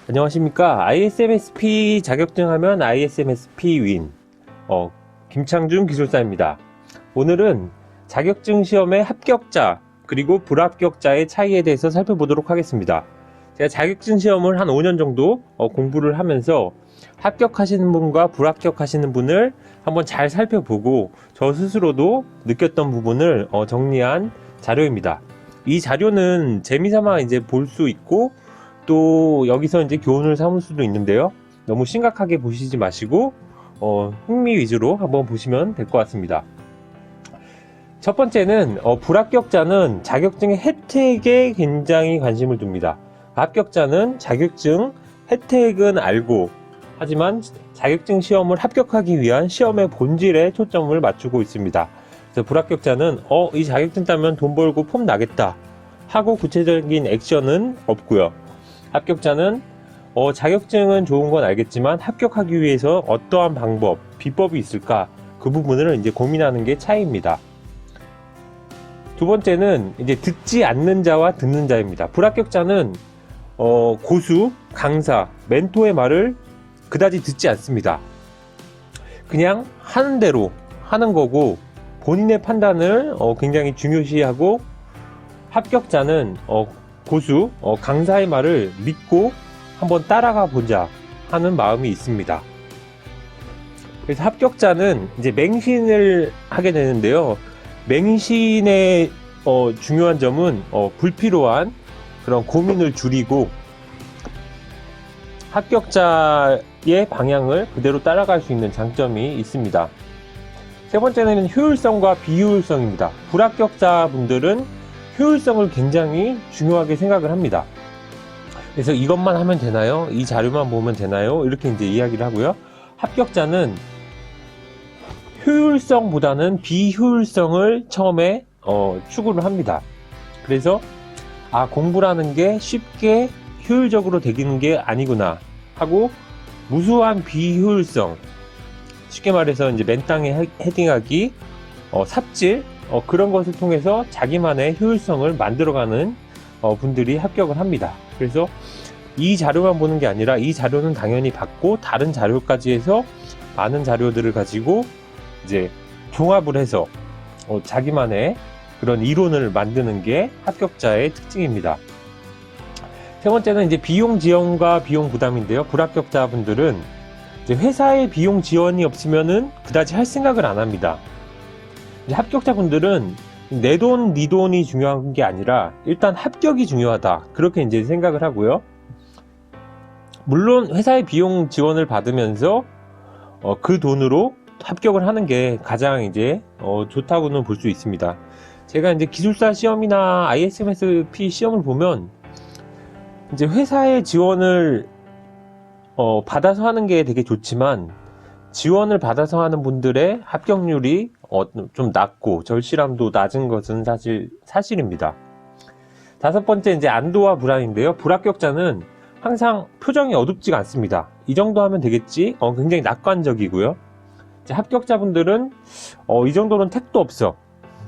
안녕하십니까. ISMSP 자격증 하면 ISMSP 윈 김창준 기술사입니다. 오늘은 자격증 시험의 합격자 그리고 불합격자의 차이에 대해서 살펴보도록 하겠습니다. 제가 자격증 시험을 한 5년 정도 공부를 하면서 합격하시는 분과 불합격하시는 분을 한번 잘 살펴보고 저 스스로도 느꼈던 부분을 정리한 자료입니다. 이 자료는 재미삼아 이제 볼 수 있고 또 여기서 이제 교훈을 삼을 수도 있는데요. 너무 심각하게 보시지 마시고 흥미 위주로 한번 보시면 될 것 같습니다. 첫 번째는 불합격자는 자격증의 혜택에 굉장히 관심을 둡니다. 합격자는 자격증 혜택은 알고 하지만 자격증 시험을 합격하기 위한 시험의 본질에 초점을 맞추고 있습니다. 그래서 불합격자는 이 자격증 따면 돈 벌고 폼 나겠다 하고 구체적인 액션은 없고요. 합격자는 자격증은 좋은 건 알겠지만 합격하기 위해서 어떠한 방법, 비법이 있을까 그 부분을 이제 고민하는 게 차이입니다. 두 번째는 이제 듣지 않는 자와 듣는 자입니다. 불합격자는 고수, 강사, 멘토의 말을 그다지 듣지 않습니다. 그냥 하는 대로 하는 거고 본인의 판단을 굉장히 중요시하고 합격자는 고수, 강사의 말을 믿고 한번 따라가 보자 하는 마음이 있습니다. 그래서 합격자는 이제 맹신을 하게 되는데요. 맹신의 중요한 점은 불필요한 그런 고민을 줄이고 합격자의 방향을 그대로 따라갈 수 있는 장점이 있습니다. 세 번째는 효율성과 비효율성입니다. 불합격자분들은 효율성을 굉장히 중요하게 생각을 합니다. 그래서 이것만 하면 되나요? 이 자료만 보면 되나요? 이렇게 이제 이야기를 하고요. 합격자는 효율성보다는 비효율성을 처음에 추구를 합니다. 그래서 공부라는 게 쉽게 효율적으로 되기는 게 아니구나 하고 무수한 비효율성, 쉽게 말해서 이제 맨땅에 헤딩하기, 삽질 그런 것을 통해서 자기만의 효율성을 만들어가는 분들이 합격을 합니다. 그래서 이 자료만 보는 게 아니라 이 자료는 당연히 받고 다른 자료까지 해서 많은 자료들을 가지고 이제 종합을 해서 자기만의 그런 이론을 만드는 게 합격자의 특징입니다. 세 번째는 이제 비용 지원과 비용 부담인데요. 불합격자분들은 이제 회사의 비용 지원이 없으면은 그다지 할 생각을 안 합니다. 이제 합격자분들은 내 돈, 네 돈이 중요한 게 아니라 일단 합격이 중요하다. 그렇게 이제 생각을 하고요. 물론 회사의 비용 지원을 받으면서 그 돈으로 합격을 하는 게 가장 이제 좋다고는 볼 수 있습니다. 제가 이제 기술사 시험이나 ISMSP 시험을 보면 이제 회사의 지원을 받아서 하는 게 되게 좋지만 지원을 받아서 하는 분들의 합격률이 좀 낮고 절실함도 낮은 것은 사실입니다. 다섯 번째 이제 안도와 불안인데요. 불합격자는 항상 표정이 어둡지가 않습니다. 이 정도 하면 되겠지? 굉장히 낙관적이고요. 이제 합격자분들은 이 정도는 택도 없어.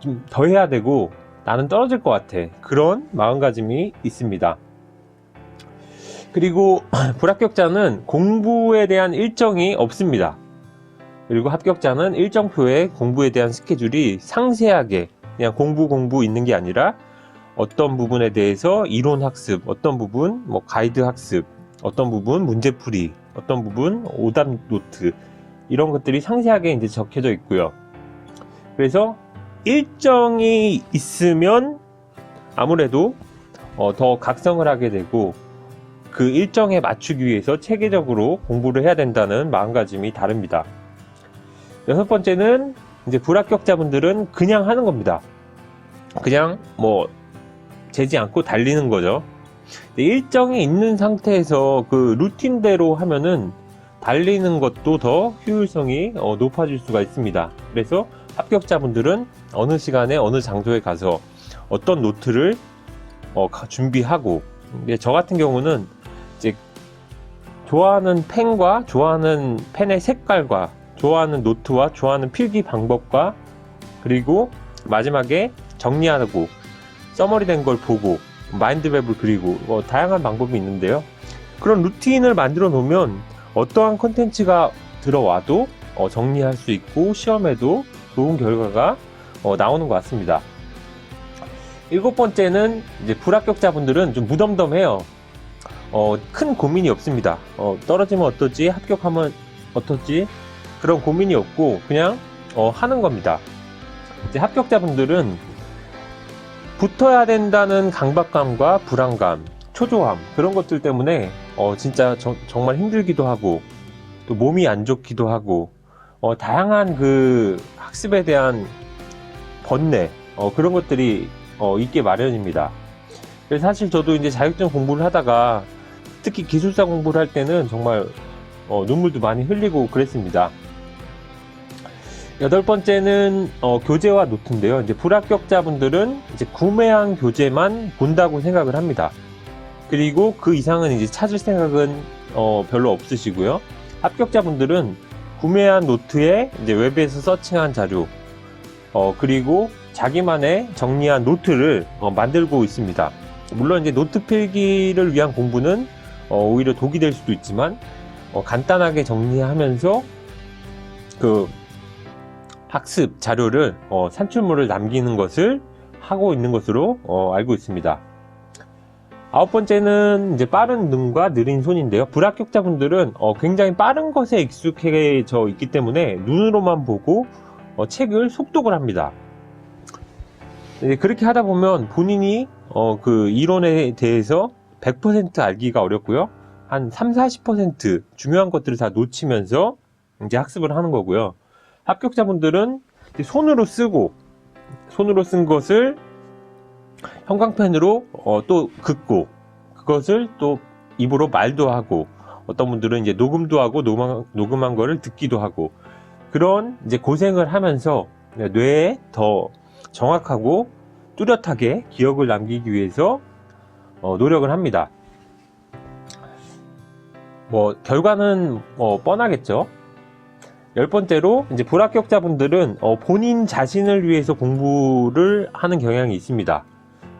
좀 더 해야 되고 나는 떨어질 것 같아. 그런 마음가짐이 있습니다. 그리고 불합격자는 공부에 대한 일정이 없습니다. 그리고 합격자는 일정표에 공부에 대한 스케줄이 상세하게 그냥 공부 있는 게 아니라 어떤 부분에 대해서 이론 학습, 어떤 부분 가이드 학습, 어떤 부분 문제풀이, 어떤 부분 오답 노트 이런 것들이 상세하게 이제 적혀져 있고요. 그래서 일정이 있으면 아무래도 더 각성을 하게 되고 그 일정에 맞추기 위해서 체계적으로 공부를 해야 된다는 마음가짐이 다릅니다. 여섯 번째는 이제 불합격자분들은 그냥 하는 겁니다. 그냥 재지 않고 달리는 거죠. 일정이 있는 상태에서 그 루틴대로 하면은 달리는 것도 더 효율성이 높아질 수가 있습니다. 그래서 합격자분들은 어느 시간에 어느 장소에 가서 어떤 노트를 준비하고 저 같은 경우는 이제 좋아하는 펜과 좋아하는 펜의 색깔과 좋아하는 노트와 좋아하는 필기 방법과 그리고 마지막에 정리하고 써머리 된 걸 보고 마인드맵을 그리고 다양한 방법이 있는데요. 그런 루틴을 만들어 놓으면 어떠한 컨텐츠가 들어와도 정리할 수 있고 시험에도 좋은 결과가 나오는 것 같습니다. 7번째는 이제 불합격자분들은 좀 무덤덤해요. 큰 고민이 없습니다. 떨어지면 어떠지? 합격하면 어떠지? 그런 고민이 없고 그냥 하는 겁니다. 이제 합격자분들은 붙어야 된다는 강박감과 불안감, 초조함 그런 것들 때문에 진짜 정말 힘들기도 하고 또 몸이 안 좋기도 하고 다양한 그 학습에 대한 번뇌 그런 것들이 있게 마련입니다. 그래서 사실 저도 이제 자격증 공부를 하다가 특히 기술사 공부를 할 때는 정말 눈물도 많이 흘리고 그랬습니다. 8번째는 교재와 노트인데요. 이제 불합격자분들은 이제 구매한 교재만 본다고 생각을 합니다. 그리고 그 이상은 이제 찾을 생각은 별로 없으시고요. 합격자분들은 구매한 노트에 이제 웹에서 서칭한 자료, 그리고 자기만의 정리한 노트를 만들고 있습니다. 물론 이제 노트 필기를 위한 공부는 오히려 독이 될 수도 있지만 간단하게 정리하면서 그 학습 자료를 산출물을 남기는 것을 하고 있는 것으로 알고 있습니다. 9번째는 이제 빠른 눈과 느린 손인데요. 불합격자분들은 굉장히 빠른 것에 익숙해져 있기 때문에 눈으로만 보고 책을 속독을 합니다. 그렇게 하다 보면 본인이 그 이론에 대해서 100% 알기가 어렵고요. 한 30-40% 중요한 것들을 다 놓치면서 이제 학습을 하는 거고요. 합격자분들은 손으로 쓴 것을 형광펜으로 또 긋고 그것을 또 입으로 말도 하고 어떤 분들은 이제 녹음도 하고 녹음한 거를 듣기도 하고 그런 이제 고생을 하면서 뇌에 더 정확하고 뚜렷하게 기억을 남기기 위해서 노력을 합니다. 결과는 뻔하겠죠. 10번째로 이제 불합격자분들은 본인 자신을 위해서 공부를 하는 경향이 있습니다.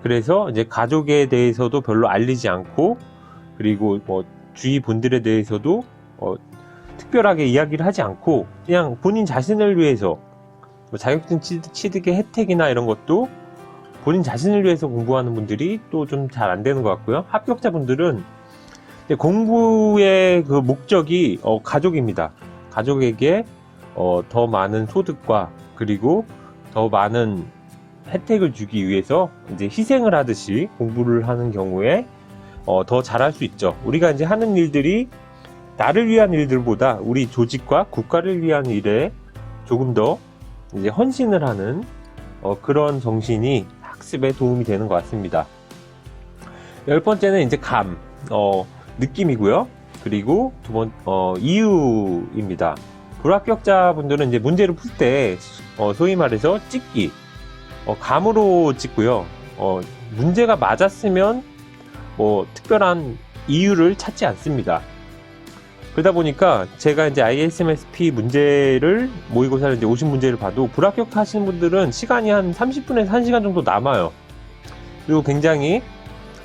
그래서 이제 가족에 대해서도 별로 알리지 않고 그리고 주위 분들에 대해서도 특별하게 이야기를 하지 않고 그냥 본인 자신을 위해서 자격증 취득의 혜택이나 이런 것도 본인 자신을 위해서 공부하는 분들이 또 좀 잘 안 되는 것 같고요. 합격자분들은 공부의 그 목적이 가족입니다. 가족에게 더 많은 소득과 그리고 더 많은 혜택을 주기 위해서 이제 희생을 하듯이 공부를 하는 경우에 더 잘할 수 있죠. 우리가 이제 하는 일들이 나를 위한 일들보다 우리 조직과 국가를 위한 일에 조금 더 이제 헌신을 하는 그런 정신이 학습에 도움이 되는 것 같습니다. 10번째는 이제 느낌이고요. 그리고 이유입니다. 불합격자분들은 이제 문제를 풀 때 소위 말해서 찍기, 감으로 찍고요. 문제가 맞았으면 특별한 이유를 찾지 않습니다. 그러다 보니까 제가 이제 ISMSP 문제를 모의고사를 이제 50문제를 봐도 불합격하시는 분들은 시간이 한 30분에서 1시간 정도 남아요. 그리고 굉장히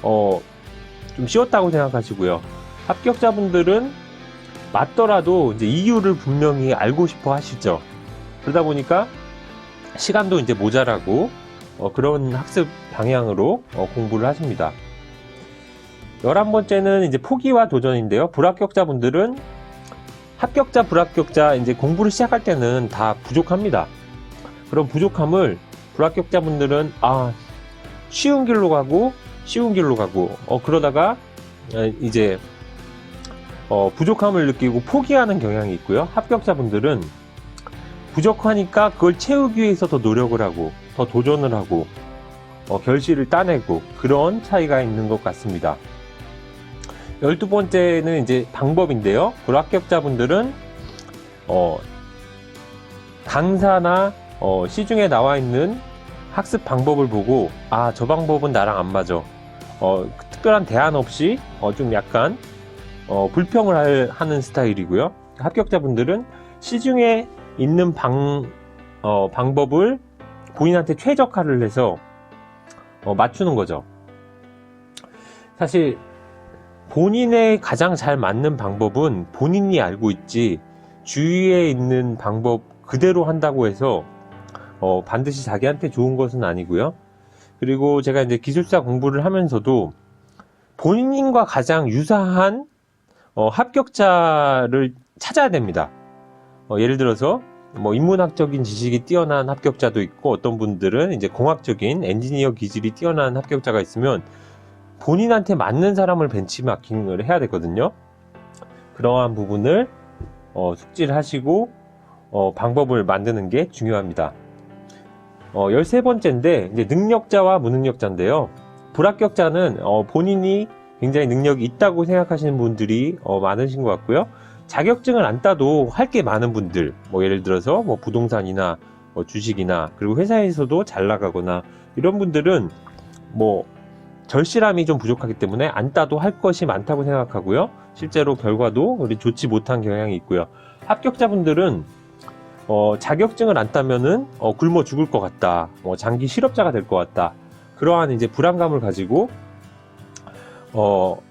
좀 쉬웠다고 생각하시고요. 합격자분들은 맞더라도 이제 이유를 분명히 알고 싶어 하시죠. 그러다 보니까 시간도 이제 모자라고 그런 학습 방향으로 공부를 하십니다. 11번째는 이제 포기와 도전인데요. 불합격자분들은 합격자, 불합격자 이제 공부를 시작할 때는 다 부족합니다. 그런 부족함을 불합격자분들은 쉬운 길로 가고 그러다가 이제 부족함을 느끼고 포기하는 경향이 있고요. 합격자분들은 부족하니까 그걸 채우기 위해서 더 노력을 하고 더 도전을 하고 결실을 따내고 그런 차이가 있는 것 같습니다. 12번째는 이제 방법인데요. 불합격자분들은 강사나 시중에 나와 있는 학습 방법을 보고 저 방법은 나랑 안 맞아. 특별한 대안 없이 좀 약간 불평을 하는 스타일이고요. 합격자분들은 시중에 있는 방법을 본인한테 최적화를 해서 맞추는 거죠. 사실 본인의 가장 잘 맞는 방법은 본인이 알고 있지, 주위에 있는 방법 그대로 한다고 해서 반드시 자기한테 좋은 것은 아니고요. 그리고 제가 이제 기술사 공부를 하면서도 본인과 가장 유사한 합격자를 찾아야 됩니다. 예를 들어서 뭐 인문학적인 지식이 뛰어난 합격자도 있고, 어떤 분들은 이제 공학적인 엔지니어 기질이 뛰어난 합격자가 있으면 본인한테 맞는 사람을 벤치마킹을 해야 되거든요. 그러한 부분을 숙지를 하시고 방법을 만드는 게 중요합니다. 13번째인데 이제 능력자와 무능력자인데요. 불합격자는 본인이 굉장히 능력이 있다고 생각하시는 분들이 많으신 것 같고요. 자격증을 안 따도 할 게 많은 분들, 뭐 예를 들어서 뭐 부동산이나 뭐 주식이나, 그리고 회사에서도 잘 나가거나, 이런 분들은 뭐 절실함이 좀 부족하기 때문에 안 따도 할 것이 많다고 생각하고요. 실제로 결과도 좋지 못한 경향이 있고요. 합격자분들은 자격증을 안 따면은 굶어 죽을 것 같다, 장기 실업자가 될 것 같다, 그러한 이제 불안감을 가지고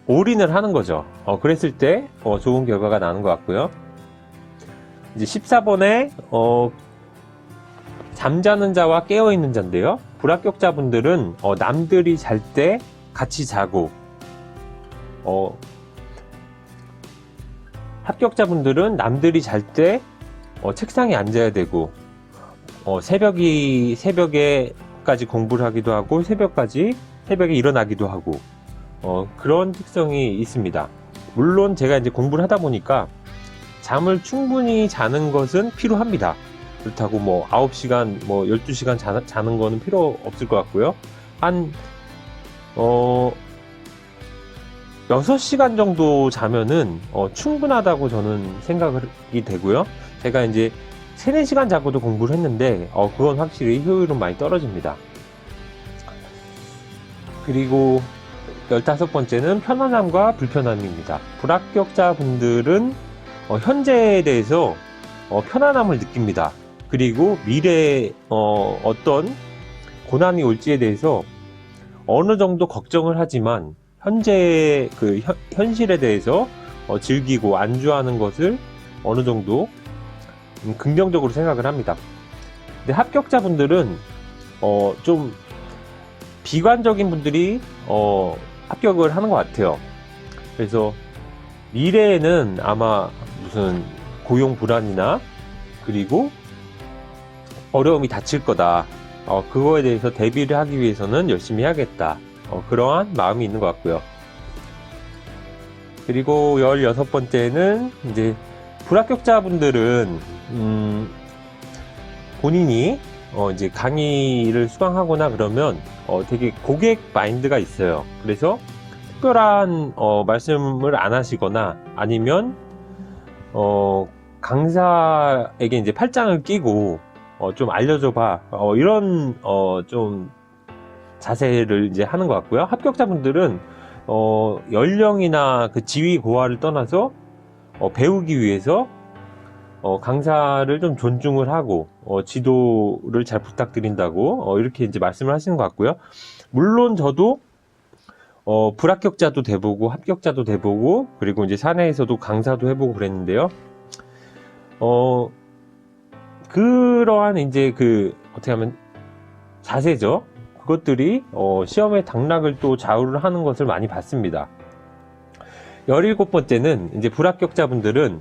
올인을 하는 거죠. 그랬을 때 좋은 결과가 나는 것 같고요. 이제 14번에 잠자는 자와 깨어있는 자인데요. 불합격자분들은 남들이 잘 때 같이 자고, 합격자분들은 남들이 잘 때 책상에 앉아야 되고, 새벽에까지 공부를 하기도 하고, 새벽에 일어나기도 하고, 그런 특성이 있습니다. 물론 제가 이제 공부를 하다 보니까 잠을 충분히 자는 것은 필요합니다. 그렇다고 뭐 9시간, 뭐 12시간 자는 거는 필요 없을 것 같고요. 한 6시간 정도 자면은 충분하다고 저는 생각이 되고요. 제가 이제 3, 4시간 자고도 공부를 했는데 그건 확실히 효율은 많이 떨어집니다. 그리고 15번째는 편안함과 불편함입니다. 불합격자분들은 현재에 대해서 편안함을 느낍니다. 그리고 미래에 어떤 고난이 올지에 대해서 어느 정도 걱정을 하지만 현재의 그 현실에 대해서 즐기고 안주하는 것을 어느 정도 긍정적으로 생각을 합니다. 근데 합격자분들은 좀 비관적인 분들이 합격을 하는 것 같아요. 그래서 미래에는 아마 무슨 고용 불안이나, 그리고 어려움이 닥칠 거다, 그거에 대해서 대비를 하기 위해서는 열심히 해야겠다, 그러한 마음이 있는 것 같고요. 그리고 16번째는 이제 불합격자분들은 본인이 이제 강의를 수강하거나 그러면 되게 고객 마인드가 있어요. 그래서 특별한 말씀을 안 하시거나, 아니면 강사에게 이제 팔짱을 끼고 좀 알려줘봐, 이런 좀 자세를 이제 하는 것 같고요. 합격자분들은 연령이나 그 지위 고하를 떠나서 배우기 위해서 강사를 좀 존중을 하고 지도를 잘 부탁드린다고 이렇게 이제 말씀을 하시는 것 같고요. 물론 저도 불합격자도 돼보고 합격자도 돼보고, 그리고 이제 사내에서도 강사도 해보고 그랬는데요. 그러한 이제 그 어떻게 하면 자세죠. 그것들이 시험의 당락을 또 좌우를 하는 것을 많이 봤습니다. 17번째는 이제 불합격자분들은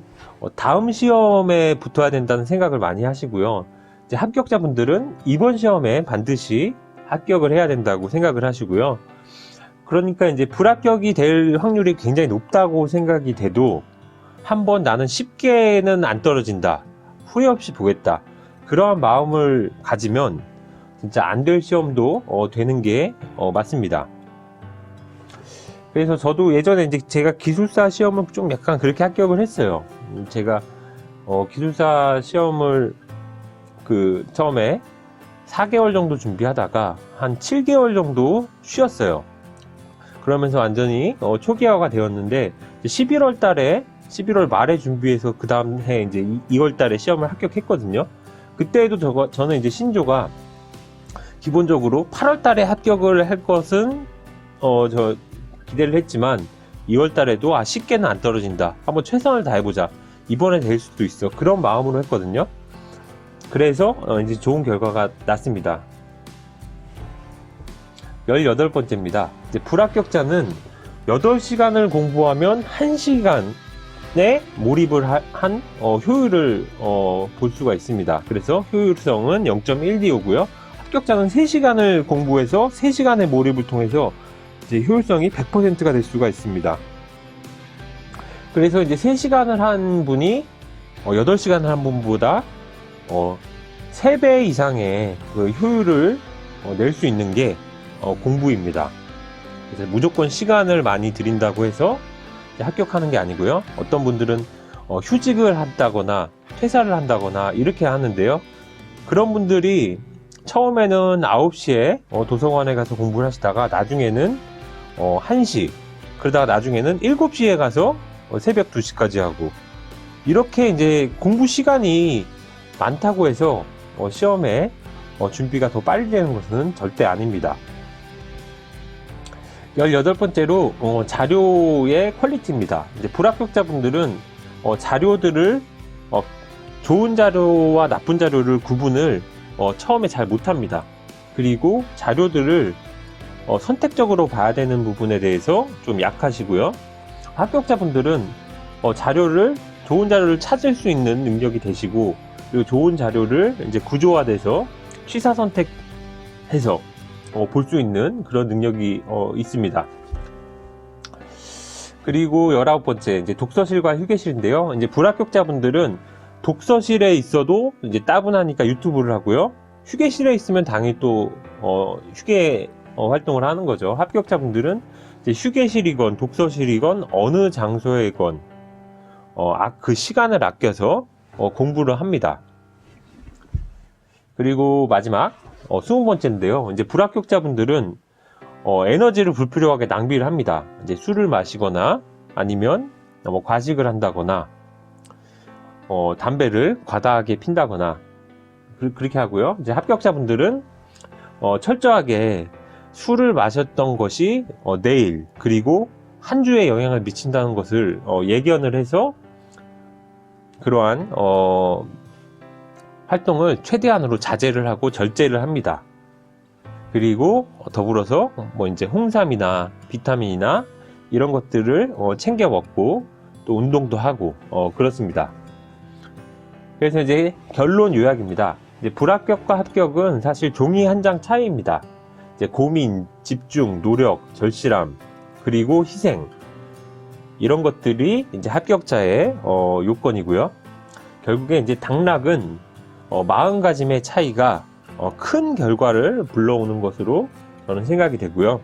다음 시험에 붙어야 된다는 생각을 많이 하시고요. 이제 합격자분들은 이번 시험에 반드시 합격을 해야 된다고 생각을 하시고요. 그러니까 이제 불합격이 될 확률이 굉장히 높다고 생각이 돼도 한번 나는 쉽게는 안 떨어진다, 후회 없이 보겠다, 그러한 마음을 가지면 진짜 안 될 시험도 되는 게 맞습니다. 그래서 저도 예전에 이제 제가 기술사 시험을 좀 약간 그렇게 합격을 했어요. 제가 기술사 시험을 처음에 4개월 정도 준비하다가 한 7개월 정도 쉬었어요. 그러면서 완전히 초기화가 되었는데, 11월 말에 준비해서 그 다음 해 이제 2월 달에 시험을 합격했거든요. 그때에도 저는 이제 신조가 기본적으로 8월 달에 합격을 할 것은 기대를 했지만 2월 달에도 쉽게는 안 떨어진다. 한번 최선을 다해보자. 이번에 될 수도 있어. 그런 마음으로 했거든요. 그래서 이제 좋은 결과가 났습니다. 18번째입니다. 이제 불합격자는 8시간을 공부하면 1시간에 몰입을 한 효율을 볼 수가 있습니다. 그래서 효율성은 0.125고요. 합격자는 3시간을 공부해서 3시간의 몰입을 통해서 이제 효율성이 100%가 될 수가 있습니다. 그래서 이제 3시간을 한 분이 8시간을 한 분보다 3배 이상의 그 효율을 낼 수 있는 게 공부입니다. 그래서 무조건 시간을 많이 들인다고 해서 합격하는 게 아니고요. 어떤 분들은 휴직을 한다거나 퇴사를 한다거나 이렇게 하는데요. 그런 분들이 처음에는 9시에 도서관에 가서 공부를 하시다가 나중에는 1시, 그러다가 나중에는 7시에 가서 새벽 2시까지 하고, 이렇게 이제 공부 시간이 많다고 해서 시험에 준비가 더 빨리 되는 것은 절대 아닙니다. 18번째로 자료의 퀄리티입니다. 이제 불합격자분들은 자료들을 좋은 자료와 나쁜 자료를 구분을 처음에 잘 못합니다. 그리고 자료들을 선택적으로 봐야 되는 부분에 대해서 좀 약하시고요. 합격자분들은 좋은 자료를 찾을 수 있는 능력이 되시고, 그리고 좋은 자료를 이제 구조화돼서 취사 선택해서 볼 수 있는 그런 능력이 있습니다. 그리고 19번째, 이제 독서실과 휴게실인데요. 이제 불합격자분들은 독서실에 있어도 이제 따분하니까 유튜브를 하고요. 휴게실에 있으면 당연히 또 휴게 활동을 하는 거죠. 합격자분들은 이제 휴게실이건 독서실이건 어느 장소에건 그 시간을 아껴서 공부를 합니다. 그리고 마지막 20번째인데요. 이제 불합격자분들은 에너지를 불필요하게 낭비를 합니다. 이제 술을 마시거나 아니면 과식을 한다거나 담배를 과다하게 핀다거나 그렇게 하고요. 이제 합격자분들은 철저하게 술을 마셨던 것이 내일 그리고 한 주에 영향을 미친다는 것을 예견을 해서 그러한 활동을 최대한으로 자제를 하고 절제를 합니다. 그리고 더불어서 이제 홍삼이나 비타민이나 이런 것들을 챙겨 먹고 또 운동도 하고 그렇습니다. 그래서 이제 결론 요약입니다. 이제 불합격과 합격은 사실 종이 한 장 차이입니다. 이제 고민, 집중, 노력, 절실함, 그리고 희생, 이런 것들이 이제 합격자의 요건이고요. 결국에 이제 당락은 마음가짐의 차이가 큰 결과를 불러오는 것으로 저는 생각이 되고요.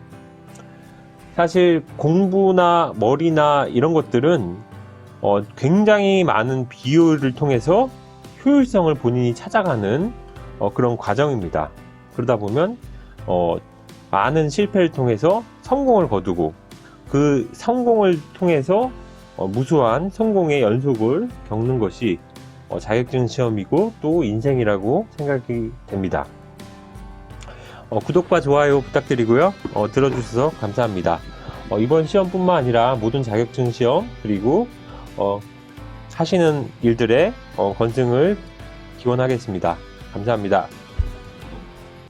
사실 공부나 머리나 이런 것들은 굉장히 많은 비율을 통해서 효율성을 본인이 찾아가는 그런 과정입니다. 그러다 보면 많은 실패를 통해서 성공을 거두고, 그 성공을 통해서 무수한 성공의 연속을 겪는 것이 자격증 시험이고 또 인생이라고 생각이 됩니다. 구독과 좋아요 부탁드리고요. 들어주셔서 감사합니다. 이번 시험뿐만 아니라 모든 자격증 시험 그리고 하시는 일들의 건승을 기원하겠습니다. 감사합니다.